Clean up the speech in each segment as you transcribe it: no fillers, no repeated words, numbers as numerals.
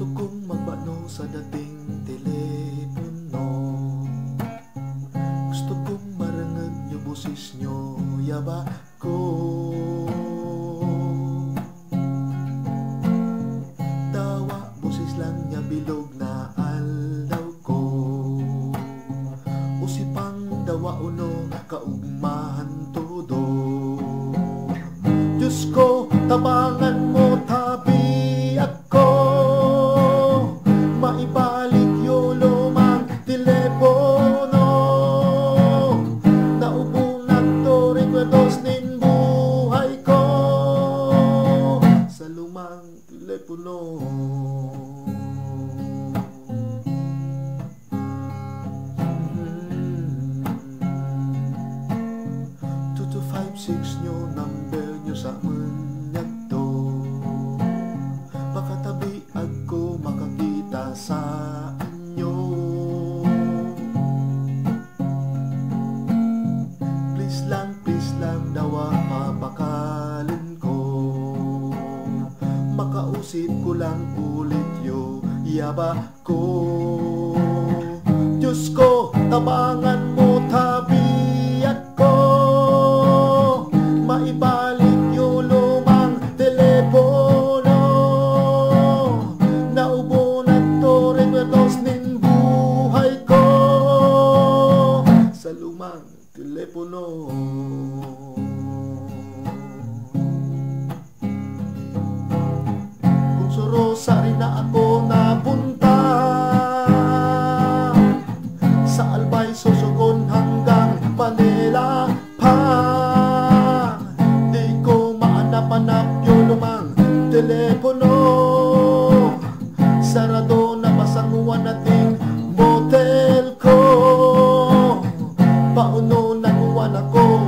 Gusto kong magbano sa dating telepono. Gusto kong marangag nyo boses nyo, yaba ko. Tawa boses lang niya, bilog na alaw ko. Usipang dawa uno, kaugmahan todo. Diyos ko, tabangan mo, tabi ako. Maibalik yung lumang telepono. Naubo na to, recuerdos nin buhay ko. Sa lumang telepono. 2256 nyo, number nyo sa manyag to. Makatabi ako, makakita sa inyo. Please lang, dawa papakalin ko. Makausip ko lang ulit yo, yaba ko. Diyos ko, tabangan mo, tabi ako. Maibalik yung lumang telepono. Naubo na to, recuerdos nin buhay ko. Sa lumang telepono. Kung sorosari na ako napunta, sa Albay, Sorsogon hanggang Manila pa. Di ko maanap-anap yung lumang telepono. Sarado na masanguan nating motel ko. Pauno nanguan ako.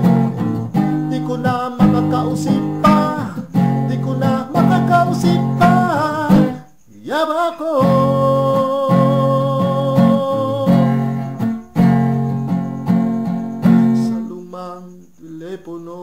Di ko na makakausip pa. Di ko na makakausip pa. Yaba ko. Sa lumang telepono.